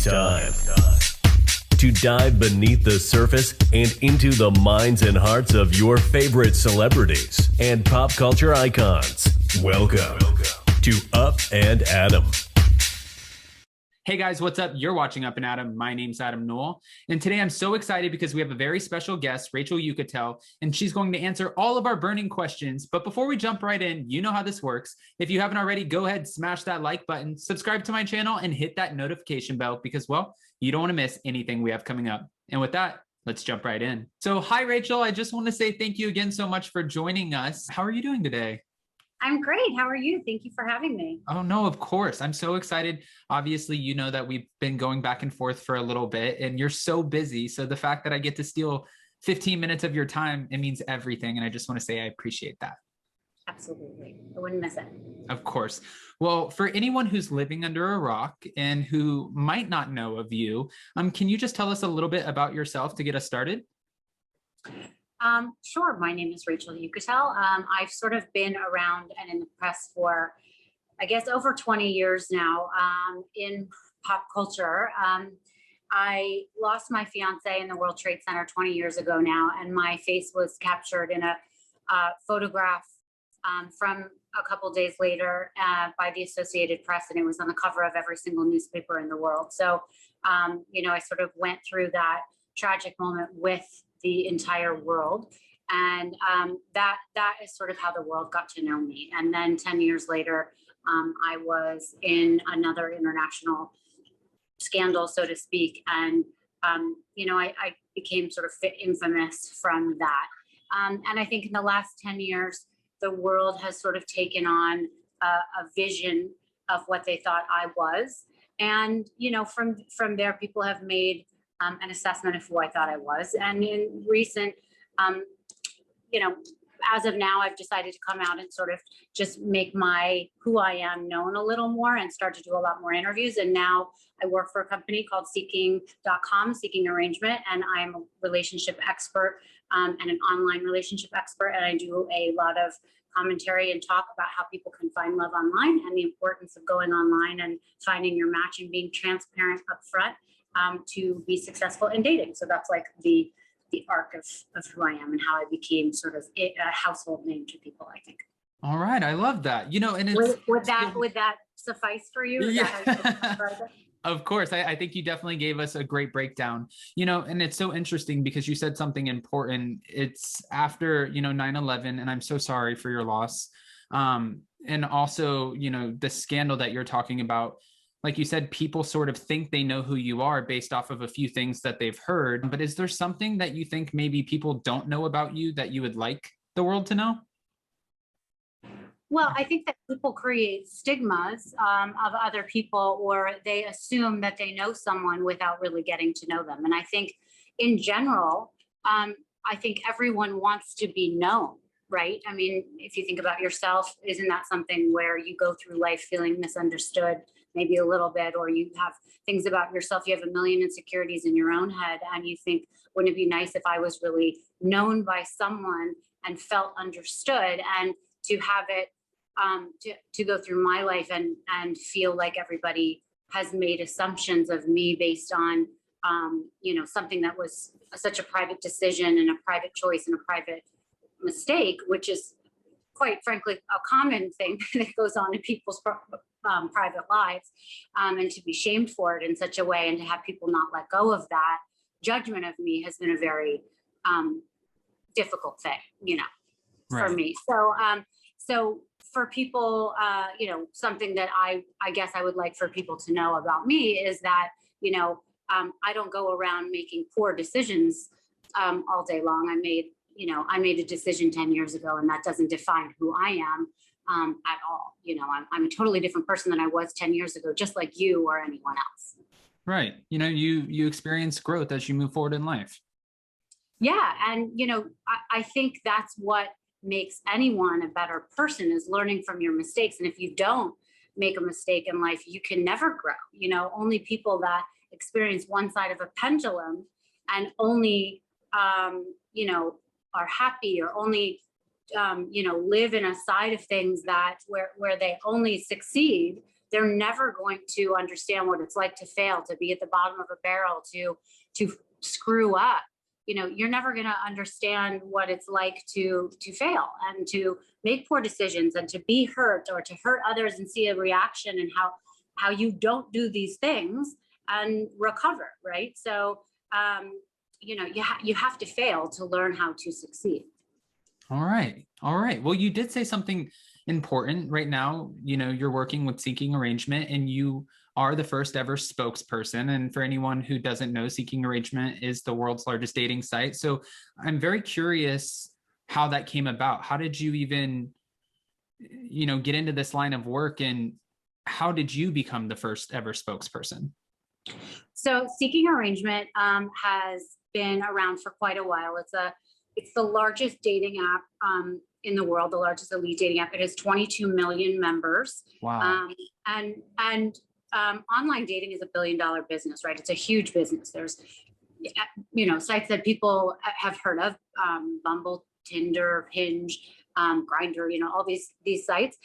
It's time to dive beneath the surface and into the minds and hearts of your favorite celebrities and pop culture icons. Welcome to Up and Adam. Hey guys, what's up? You're watching Up and Adam. My name's Adam Newell. And today I'm so excited because we have a very special guest, Rachel Uchitel, and she's going to answer all of our burning questions. But before we jump right in, you know how this works. If you haven't already, go ahead, smash that like button, subscribe to my channel, and hit that notification bell because, well, you don't want to miss anything we have coming up. And with that, let's jump right in. So hi, Rachel. I just want to say thank you again so much for joining us. How are you doing today? I'm great. How are you? Thank you for having me. Oh, no, of course. I'm so excited. Obviously, you know that we've been going back and forth for a little bit and you're so busy. So the fact that I get to steal 15 minutes of your time, it means everything. And I just want to say I appreciate that. Absolutely. I wouldn't miss it. Of course. Well, for anyone who's living under a rock and who might not know of you, can you just tell us a little bit about yourself to get us started? Sure. My name is Rachel Uchitel. I've sort of been around and in the press for, I guess, over 20 years now in pop culture. I lost my fiance in the World Trade Center 20 years ago now, and my face was captured in a photograph from a couple days later by the Associated Press, and it was on the cover of every single newspaper in the world. So, I sort of went through that tragic moment with the entire world. And that is sort of how the world got to know me. And then 10 years later, I was in another international scandal, so to speak. And, I became sort of infamous from that. And I think in the last 10 years, the world has sort of taken on a vision of what they thought I was. And, from there, people have made an assessment of who I thought I was. And in recent, as of now, I've decided to come out and sort of just make who I am known a little more and start to do a lot more interviews. And now I work for a company called Seeking.com, Seeking Arrangement, and I'm a relationship expert and an online relationship expert. And I do a lot of commentary and talk about how people can find love online and the importance of going online and finding your match and being transparent up front to be successful in dating. So that's like the arc of who I am and how I became sort of a household name to people, I think. All right. I love that. And it's, would that suffice for you? Yeah. Of course. I think you definitely gave us a great breakdown, and it's so interesting because you said something important. It's after, 9/11, and I'm so sorry for your loss. And also, the scandal that you're talking about. Like you said, people sort of think they know who you are based off of a few things that they've heard. But is there something that you think maybe people don't know about you that you would like the world to know? Well, I think that people create stigmas of other people, or they assume that they know someone without really getting to know them. And I think in general, I think everyone wants to be known, right? I mean, if you think about yourself, isn't that something where you go through life feeling misunderstood? Maybe a little bit, or you have things about yourself, you have a million insecurities in your own head, and you think, wouldn't it be nice if I was really known by someone and felt understood? And to have it, to go through my life and feel like everybody has made assumptions of me based on, something that was such a private decision and a private choice and a private mistake, which is quite frankly a common thing that goes on in people's private lives, and to be shamed for it in such a way and to have people not let go of that judgment of me has been a very difficult thing, for me. So for people, something that I guess I would like for people to know about me is that, I don't go around making poor decisions all day long. I made a decision 10 years ago, and that doesn't define who I am at all. I'm a totally different person than I was 10 years ago, just like you or anyone else. Right. You experience growth as you move forward in life. Yeah. And, I think that's what makes anyone a better person, is learning from your mistakes. And if you don't make a mistake in life, you can never grow. Only people that experience one side of a pendulum and only, are happy or only live in a side of things that where they only succeed, they're never going to understand what it's like to fail, to be at the bottom of a barrel, to screw up. You're never going to understand what it's like to fail and to make poor decisions and to be hurt or to hurt others and see a reaction, and how you don't do these things and recover, right? So, you have to fail to learn how to succeed. All right. Well, you did say something important right now. You're working with Seeking Arrangement, and you are the first ever spokesperson. And for anyone who doesn't know, Seeking Arrangement is the world's largest dating site. So I'm very curious how that came about. How did you even, get into this line of work, and how did you become the first ever spokesperson? So Seeking Arrangement has been around for quite a while. It's the largest dating app in the world, the largest elite dating app. It has 22 million members. Wow. And online dating is $1 billion business, right? It's a huge business. There's, sites that people have heard of, Bumble, Tinder, Hinge, Grindr, all these sites.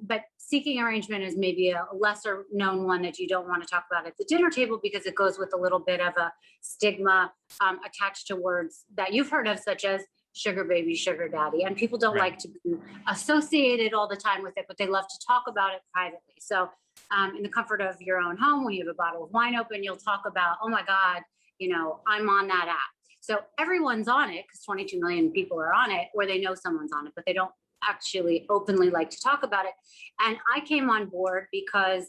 But Seeking Arrangement is maybe a lesser known one that you don't want to talk about at the dinner table, because it goes with a little bit of a stigma attached to words that you've heard of, such as sugar baby, sugar daddy. And people don't like to be associated all the time with it, but they love to talk about it privately. So in the comfort of your own home, when you have a bottle of wine open, you'll talk about, oh my God, I'm on that app. So everyone's on it because 22 million people are on it, or they know someone's on it, but they don't actually openly like to talk about it. And I came on board because,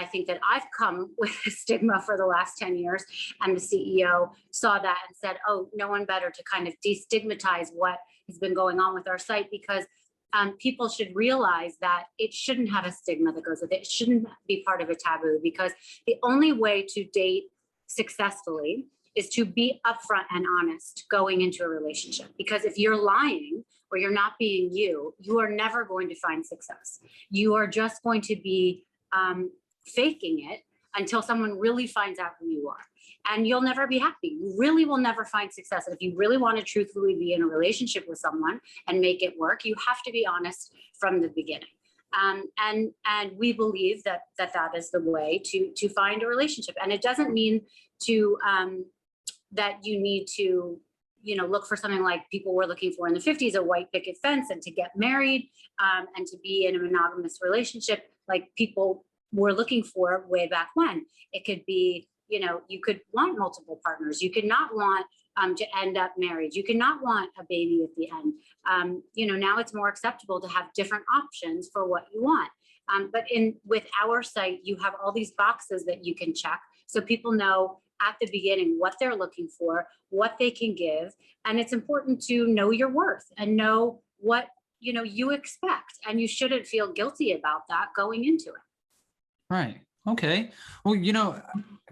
I think that I've come with a stigma for the last 10 years, and the CEO saw that and said, oh, no one better to kind of destigmatize what has been going on with our site, because people should realize that it shouldn't have a stigma that goes with it. It shouldn't be part of a taboo, because the only way to date successfully is to be upfront and honest going into a relationship. Because if you're lying or you're not being you, you are never going to find success. You are just going to be faking it until someone really finds out who you are. And you'll never be happy. You really will never find success. And if you really want to truthfully be in a relationship with someone and make it work, you have to be honest from the beginning. And we believe that is the way to find a relationship. And it doesn't mean that you need to, look for something like people were looking for in the 50s, a white picket fence, and to get married and to be in a monogamous relationship like people were looking for way back when. It could be, you could want multiple partners. You could not want to end up married. You could not want a baby at the end. Now it's more acceptable to have different options for what you want. But with our site, you have all these boxes that you can check, so people know at the beginning what they're looking for, what they can give. And it's important to know your worth and know what you expect, and you shouldn't feel guilty about that going into it. Right. Okay. Well,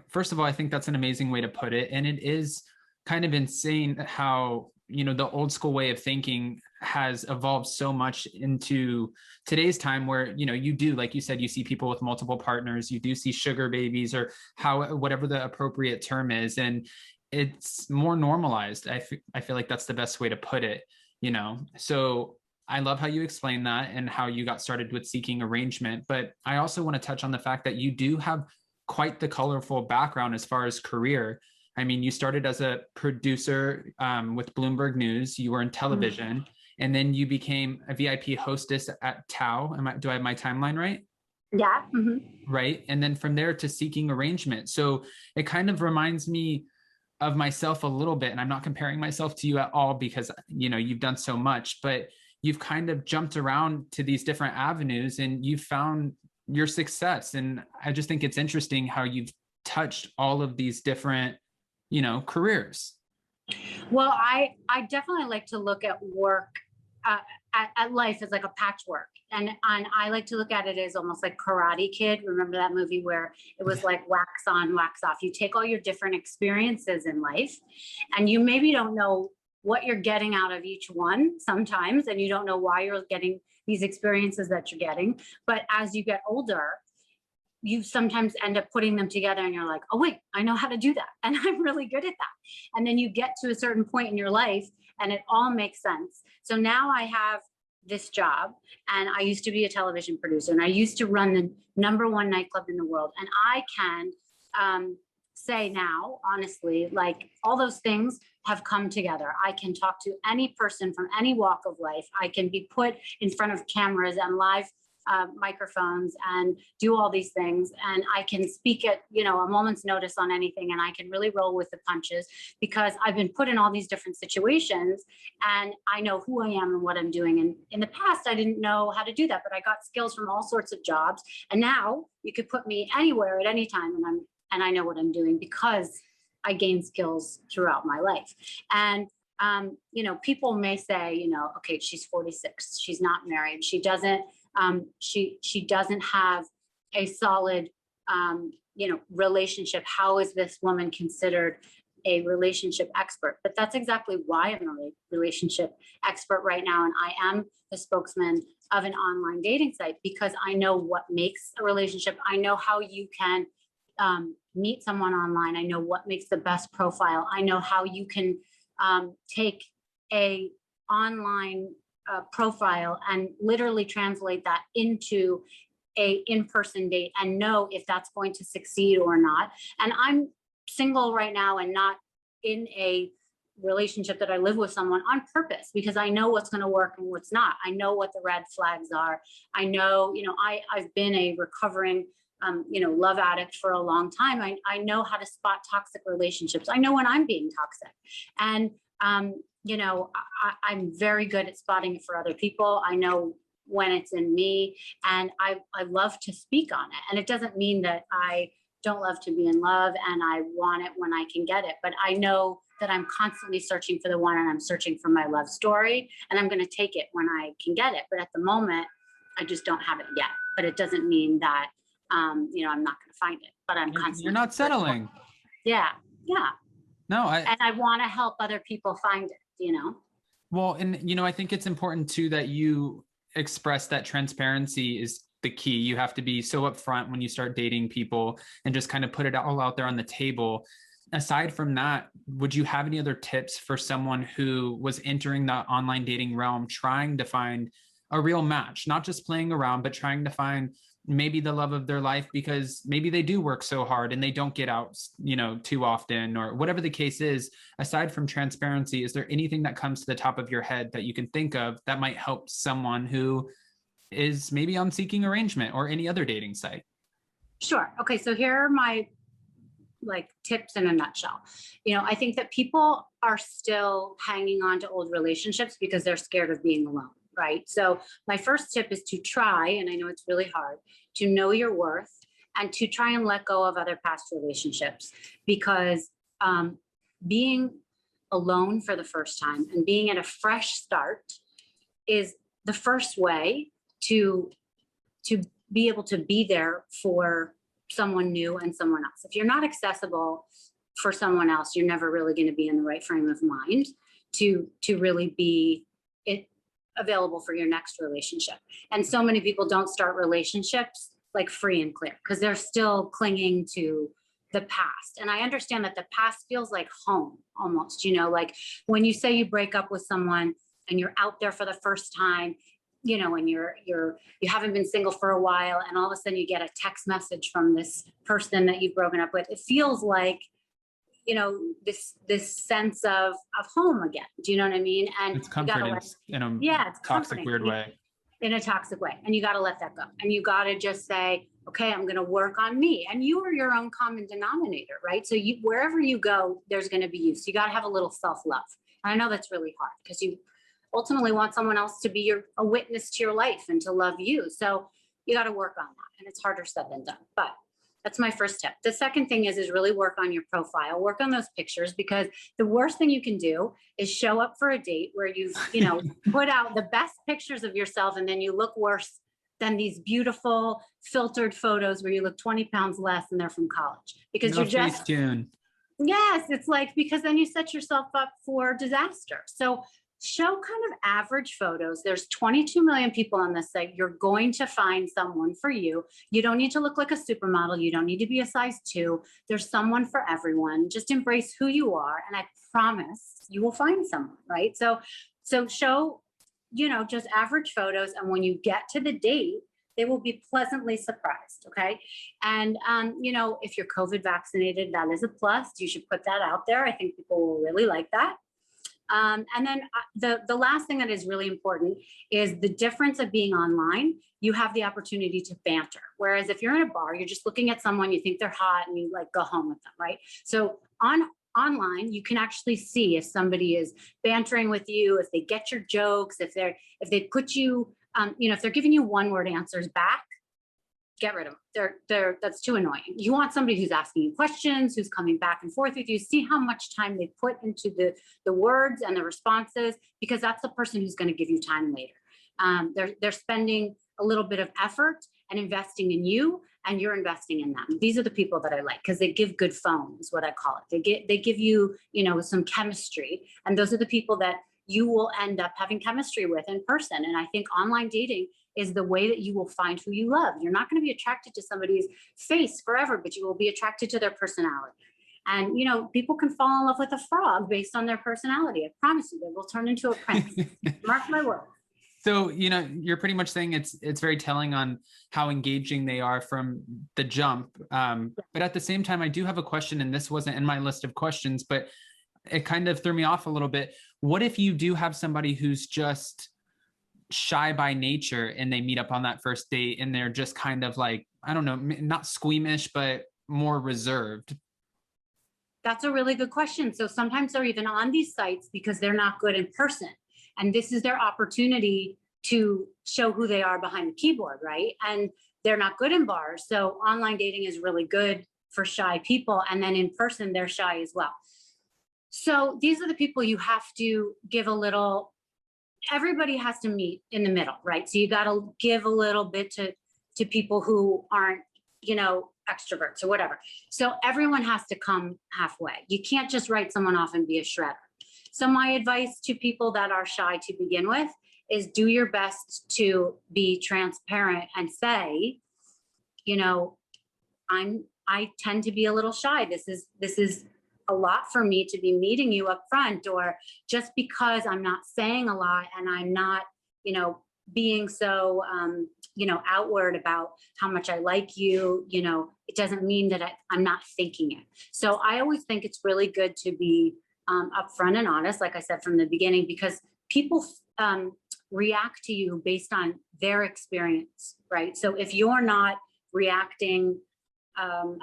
first of all, I think that's an amazing way to put it. And it is kind of insane how, the old school way of thinking has evolved so much into today's time, where, you do, like you said, you see people with multiple partners, you do see sugar babies, or whatever the appropriate term is. And it's more normalized. I feel like that's the best way to put it, So I love how you explain that and how you got started with Seeking Arrangement. But I also want to touch on the fact that you do have quite the colorful background as far as career. I mean, you started as a producer with Bloomberg News. You were in television, and then you became a VIP hostess at Tao. Do I have my timeline right? Yeah. Mm-hmm. Right. And then from there to Seeking Arrangement. So it kind of reminds me of myself a little bit. And I'm not comparing myself to you at all, because, you've done so much, but you've kind of jumped around to these different avenues and you've found your success. And I just think it's interesting how you've touched all of these different careers. Well, I definitely like to look at work, at life as like a patchwork. And I like to look at it as almost like Karate Kid. Remember that movie where it was like wax on, wax off? You take all your different experiences in life, and you maybe don't know what you're getting out of each one sometimes, and you don't know why you're getting these experiences that you're getting. But as you get older, you sometimes end up putting them together and you're like, oh wait, I know how to do that. And I'm really good at that. And then you get to a certain point in your life and it all makes sense. So now I have this job, and I used to be a television producer, and I used to run the #1 nightclub in the world. And I can say now, honestly, like all those things have come together. I can talk to any person from any walk of life. I can be put in front of cameras and live microphones and do all these things. And I can speak at, a moment's notice on anything. And I can really roll with the punches because I've been put in all these different situations and I know who I am and what I'm doing. And in the past, I didn't know how to do that, but I got skills from all sorts of jobs. And now you could put me anywhere at any time and I know what I'm doing because I gained skills throughout my life. And people may say, okay, she's 46, she's not married, she doesn't have a solid, relationship. How is this woman considered a relationship expert? But that's exactly why I'm a relationship expert right now. And I am the spokesman of an online dating site because I know what makes a relationship. I know how you can meet someone online. I know what makes the best profile. I know how you can take a online profile and literally translate that into a in-person date and know if that's going to succeed or not. And I'm single right now and not in a relationship that I live with someone on purpose because I know what's going to work and what's not. I know what the red flags are. I know, I've been a recovering love addict for a long time. I know how to spot toxic relationships. I know when I'm being toxic. And, I'm very good at spotting it for other people. I know when it's in me and I love to speak on it. And it doesn't mean that I don't love to be in love and I want it when I can get it. But I know that I'm constantly searching for the one and I'm searching for my love story and I'm going to take it when I can get it. But at the moment, I just don't have it yet. But it doesn't mean that I'm not going to find it, but I'm constantly. You're not settling. Yeah. No, and I want to help other people find it, Well, and, I think it's important too that you express that transparency is the key. You have to be so upfront when you start dating people and just kind of put it all out there on the table. Aside from that, would you have any other tips for someone who was entering the online dating realm, trying to find a real match, not just playing around, but trying to find maybe the love of their life because maybe they do work so hard and they don't get out, too often or whatever the case is? Aside from transparency, is there anything that comes to the top of your head that you can think of that might help someone who is maybe on Seeking Arrangement or any other dating site? Sure. Okay. So here are my tips in a nutshell. I think that people are still hanging on to old relationships because they're scared of being alone. Right. So my first tip is to try, and I know it's really hard, to know your worth and to try and let go of other past relationships because being alone for the first time and being at a fresh start is the first way to be able to be there for someone new and someone else. If you're not accessible for someone else, you're never really going to be in the right frame of mind to really be available for your next relationship. And so many people don't start relationships free and clear because they're still clinging to the past. And I understand that the past feels like home almost, when you say you break up with someone and you're out there for the first time, and you haven't been single for a while and all of a sudden you get a text message from this person that you've broken up with, it feels like this sense of home again. Do you know what I mean? And it's comforting in a toxic weird way. In a toxic way. And you got to let that go. And you got to just say, okay, I'm going to work on me. And you are your own common denominator, right? So wherever you go, there's going to be you. So you got to have a little self-love. And I know that's really hard because you ultimately want someone else to be a witness to your life and to love you. So you got to work on that. And it's harder said than done, but that's my first tip. The second thing is really work on your profile, work on those pictures, because the worst thing you can do is show up for a date where you've, put out the best pictures of yourself and then you look worse than these beautiful filtered photos where you look 20 pounds less and they're from college because you're just, yes, it's because then you set yourself up for disaster. So show kind of average photos. There's 22 million people on this site. You're going to find someone for you. You don't need to look like a supermodel. You don't need to be a size 2. There's someone for everyone. Just embrace who you are. And I promise you will find someone, right? So show just average photos. And when you get to the date, they will be pleasantly surprised. Okay. And, if you're COVID vaccinated, that is a plus. You should put that out there. I think people will really like that. And then the last thing that is really important is the difference of being online. You have the opportunity to banter. Whereas if you're in a bar, you're just looking at someone, you think they're hot and you like go home with them, right? So online, you can actually see if somebody is bantering with you, if they get your jokes, if they put you, if they're giving you one word answers back, get rid of them. That's too annoying. You want somebody who's asking you questions, who's coming back and forth with you, see how much time they put into the words and the responses, because that's the person who's going to give you time later. They're spending a little bit of effort and investing in you, and you're investing in them. These are the people that I like because they give good phone, is what I call it. They give you, some chemistry, and those are the people that you will end up having chemistry with in person. And I think online dating is the way that you will find who you love. You're not going to be attracted to somebody's face forever, but you will be attracted to their personality. And, people can fall in love with a frog based on their personality. I promise you, they will turn into a prince. Mark my word. So, you're pretty much saying it's very telling on how engaging they are from the jump. But at the same time, I do have a question, and this wasn't in my list of questions, but it kind of threw me off a little bit. What if you do have somebody who's just shy by nature and they meet up on that first date and they're just kind of like, I don't know, not squeamish, but more reserved? That's a really good question. So sometimes they're even on these sites because they're not good in person. And this is their opportunity to show who they are behind the keyboard, right? And they're not good in bars. So online dating is really good for shy people. And then in person, they're shy as well. So these are the people you have to give a little, everybody has to meet in the middle, right? So you got to give a little bit to people who aren't, extroverts or whatever. So everyone has to come halfway. You can't just write someone off and be a shredder. So my advice to people that are shy to begin with is do your best to be transparent and say, I tend to be a little shy. This is a lot for me to be meeting you up front, or just because I'm not saying a lot and I'm not, being so, outward about how much I like you, it doesn't mean that I'm not thinking it. So I always think it's really good to be upfront and honest, like I said from the beginning, because people react to you based on their experience, right? So if you're not reacting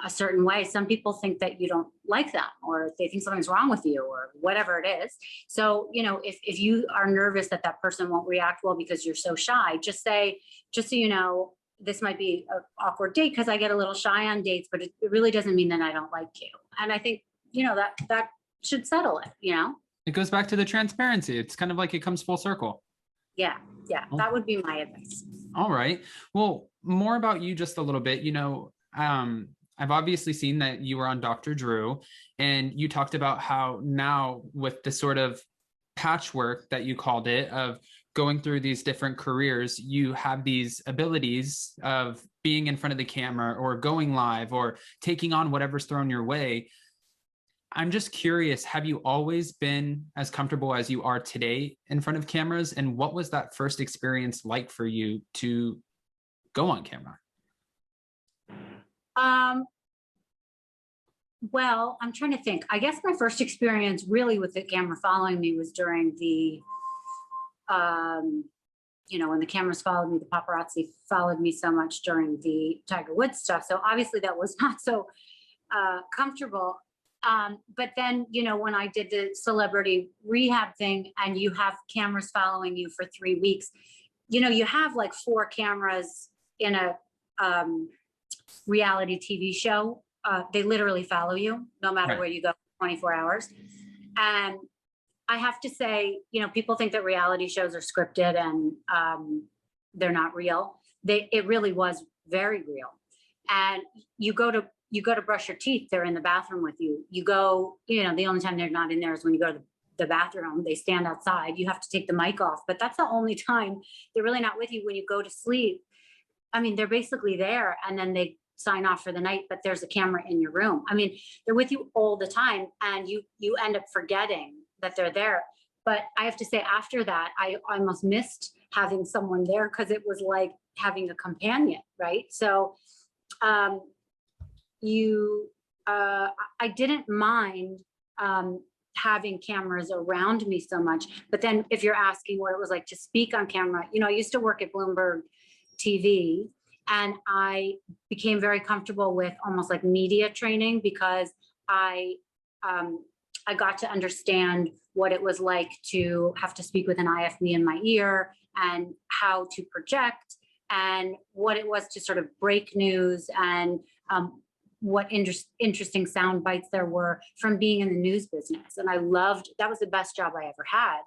a certain way, some people think that you don't like them, or they think something's wrong with you, or whatever it is. So, if you are nervous that that person won't react well because you're so shy, just say, just so you know, this might be an awkward date because I get a little shy on dates, but it really doesn't mean that I don't like you. And I think, that should settle it, It goes back to the transparency. It's kind of like it comes full circle. Yeah. That would be my advice. All right. Well, more about you just a little bit, I've obviously seen that you were on Dr. Drew, and you talked about how now with the sort of patchwork that you called it of going through these different careers, you have these abilities of being in front of the camera or going live or taking on whatever's thrown your way. I'm just curious, have you always been as comfortable as you are today in front of cameras? And what was that first experience like for you to go on camera? Well, I'm trying to think. I guess my first experience really with the camera following me was during the, when the cameras followed me, the paparazzi followed me so much during the Tiger Woods stuff. So obviously that was not so comfortable. But then, when I did the celebrity rehab thing and you have cameras following you for 3 weeks, you have like 4 cameras in a reality TV show. They literally follow you no matter Right. where you go, 24 hours. And I have to say, people think that reality shows are scripted and they're not real. It really was very real. And you go to brush your teeth, they're in the bathroom with you. You go, the only time they're not in there is when you go to the bathroom. They stand outside. You have to take the mic off, but that's the only time they're really not with you. When you go to sleep, I mean, they're basically there, and then they sign off for the night, but there's a camera in your room. I mean, they're with you all the time, and you end up forgetting that they're there. But I have to say, after that, I almost missed having someone there because it was like having a companion, right? So I didn't mind having cameras around me so much. But then if you're asking what it was like to speak on camera, I used to work at Bloomberg TV, and I became very comfortable with almost like media training because I got to understand what it was like to have to speak with an IFB in my ear and how to project and what it was to sort of break news and what interesting sound bites there were from being in the news business. And I loved, that was the best job I ever had,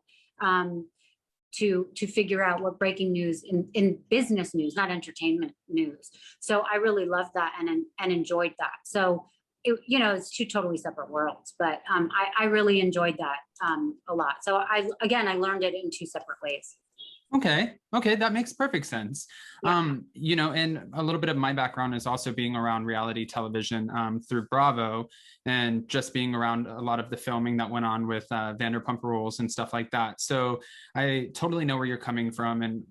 to figure out what breaking news in business news, not entertainment news. So I really loved that and enjoyed that. So it's two totally separate worlds, but I really enjoyed that a lot. So I learned it in two separate ways. Okay, that makes perfect sense. Yeah. And a little bit of my background is also being around reality television through Bravo, and just being around a lot of the filming that went on with Vanderpump Rules and stuff like that. So I totally know where you're coming from, and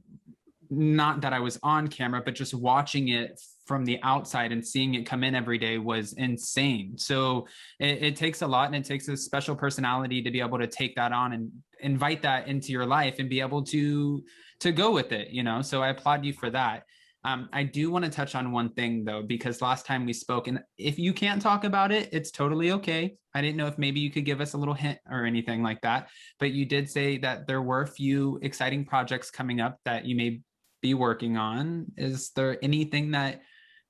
not that I was on camera, but just watching it from the outside and seeing it come in every day was insane. So it takes a lot, and it takes a special personality to be able to take that on and invite that into your life and be able to go with it, so I applaud you for that. I do want to touch on one thing though, because last time we spoke, and if you can't talk about it, it's totally okay. I didn't know if maybe you could give us a little hint or anything like that, but you did say that there were a few exciting projects coming up that you may be working on. Is there anything that,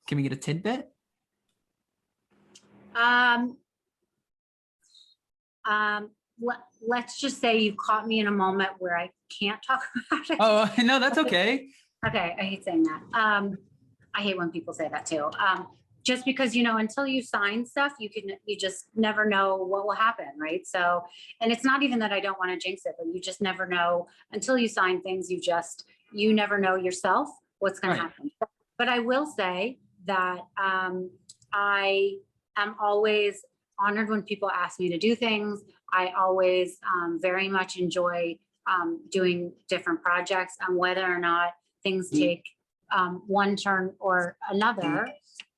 can we get a tidbit? Let's just say you caught me in a moment where I can't talk about it. Oh, no, that's okay. Okay, I hate saying that. I hate when people say that too. Just because, until you sign stuff, you just never know what will happen, right? So, and it's not even that I don't want to jinx it, but you just never know until you sign things. You never know yourself what's going to happen. But I will say that I am always honored when people ask me to do things. I always very much enjoy doing different projects, and whether or not things take one turn or another.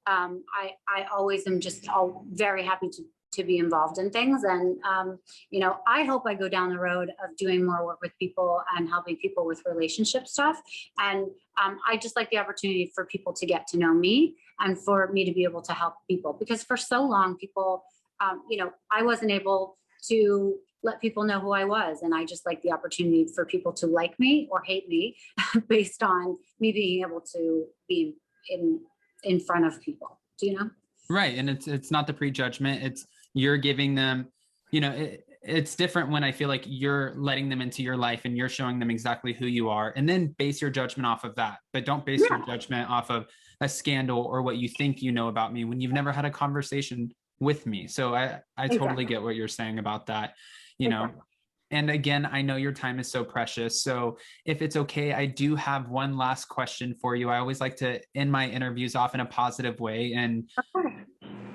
I always am just very happy to be involved in things. And, I hope I go down the road of doing more work with people and helping people with relationship stuff. And I just like the opportunity for people to get to know me and for me to be able to help people, because for so long people, I wasn't able to let people know who I was. And I just like the opportunity for people to like me or hate me based on me being able to be in front of people. Do you know? Right. And it's not the prejudgment. It's you're giving them, it's different when I feel like you're letting them into your life and you're showing them exactly who you are, and then base your judgment off of that. But don't base your judgment off of a scandal or what you think you know about me when you've never had a conversation with me. So I totally get what you're saying about that, And again, I know your time is so precious. So if it's okay, I do have one last question for you. I always like to end my interviews off in a positive way. And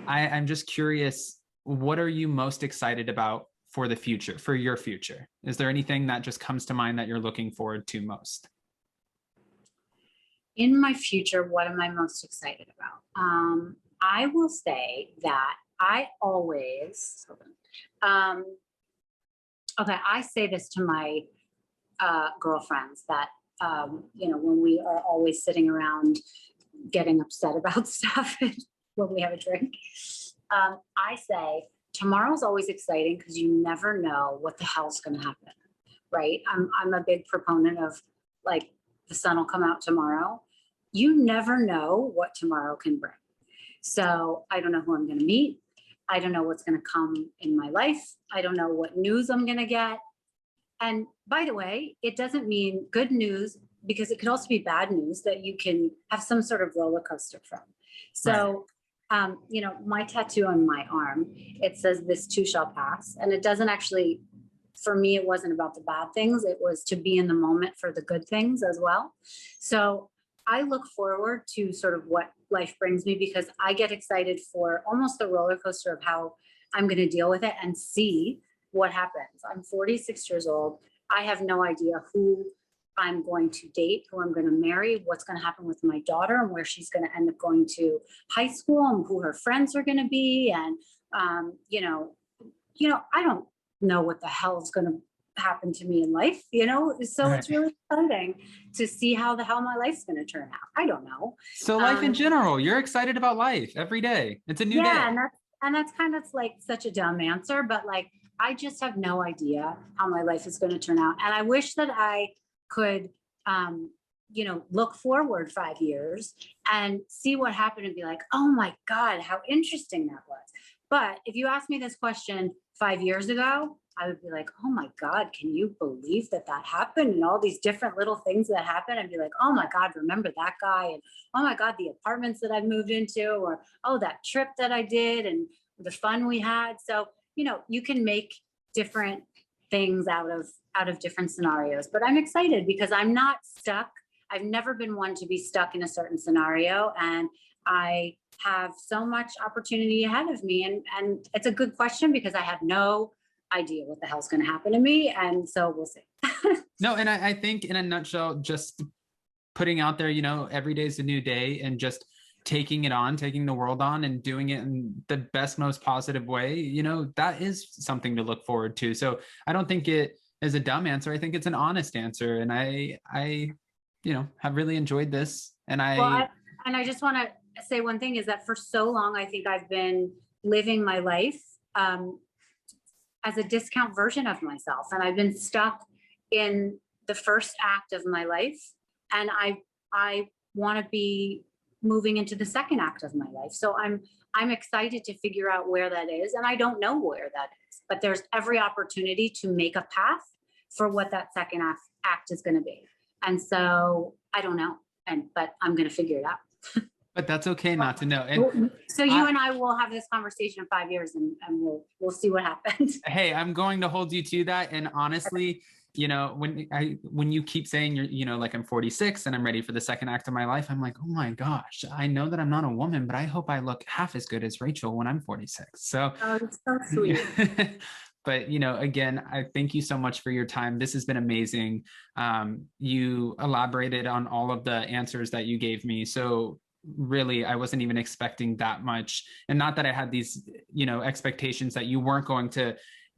I'm just curious, what are you most excited about for the future, for your future? Is there anything that just comes to mind that you're looking forward to most? In my future, what am I most excited about? I will say that I always, I say this to my girlfriends that, when we are always sitting around getting upset about stuff when we have a drink, I say, tomorrow's always exciting because you never know what the hell's going to happen, right? I'm a big proponent of like, the sun will come out tomorrow. You never know what tomorrow can bring. So I don't know who I'm going to meet. I don't know what's going to come in my life. I don't know what news I'm going to get. And by the way, it doesn't mean good news, because it could also be bad news that you can have some sort of roller coaster from. So, my tattoo on my arm, it says this too shall pass. And it doesn't actually, for me, it wasn't about the bad things. It was to be in the moment for the good things as well. So I look forward to sort of what life brings me, because I get excited for almost the roller coaster of how I'm going to deal with it and see what happens. I'm 46 years old. I have no idea who I'm going to date, who I'm going to marry, what's going to happen with my daughter and where she's going to end up going to high school and who her friends are going to be. And, I don't know what the hell is going to happen to me in life, so Right. it's really exciting to see how the hell my life's going to turn out. I don't know. So life in general, you're excited about life every day. It's a new day. And that's kind of like such a dumb answer, but like, I just have no idea how my life is going to turn out. And I wish that I could, look forward 5 years and see what happened and be like, oh my God, how interesting that was. But if you asked me this question 5 years ago, I would be like, oh my God, can you believe that happened? And all these different little things that happen. I'd be like, oh my God, remember that guy? And oh my God, the apartments that I moved into, or, oh, that trip that I did and the fun we had. So, you can make different things out of different scenarios, but I'm excited because I'm not stuck. I've never been one to be stuck in a certain scenario. And I have so much opportunity ahead of me. And it's a good question because I have no idea what the hell's going to happen to me. And so we'll see. No, and I think in a nutshell, just putting out there, every day is a new day and just taking the world on and doing it in the best, most positive way, that is something to look forward to. So I don't think it is a dumb answer. I think it's an honest answer. And I have really enjoyed this. And I just want to say one thing is that for so long, I think I've been living my life as a discount version of myself. And I've been stuck in the first act of my life. And I want to be moving into the second act of my life. So I'm excited to figure out where that is. And I don't know where that is, but there's every opportunity to make a path for what that second act is going to be. And so I don't know, but I'm going to figure it out. But that's okay not to know. And so you and I will have this conversation in 5 years and we'll see what happens. Hey, I'm going to hold you to that. And honestly, when you keep saying you're, like I'm 46 and I'm ready for the second act of my life, I'm like, oh my gosh, I know that I'm not a woman, but I hope I look half as good as Rachel when I'm 46. So, it's so sweet. But, again, I thank you so much for your time. This has been amazing. You elaborated on all of the answers that you gave me. So really, I wasn't even expecting that much. And not that I had these, expectations that you weren't going to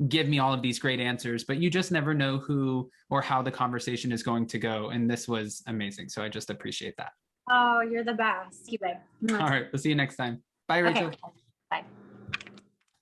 give me all of these great answers, but you just never know who or how the conversation is going to go. And this was amazing. So I just appreciate that. Oh, you're the best. You babe. All right. We'll see you next time. Bye, Rachel. Okay. Bye.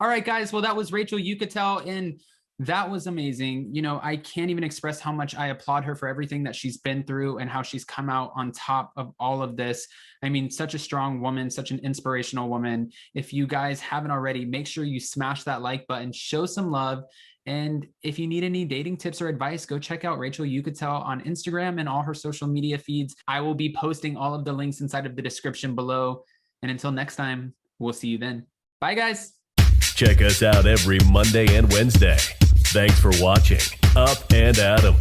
All right, guys. Well, that was Rachel Uchitel, and that was amazing. I can't even express how much I applaud her for everything that she's been through and how she's come out on top of all of this. I mean, such a strong woman, such an inspirational woman. If you guys haven't already, make sure you smash that like button, show some love. And if you need any dating tips or advice, go check out Rachel Uchitel on Instagram and all her social media feeds. I will be posting all of the links inside of the description below. And until next time, we'll see you then. Bye, guys. Check us out every Monday and Wednesday. Thanks for watching Up and Atom.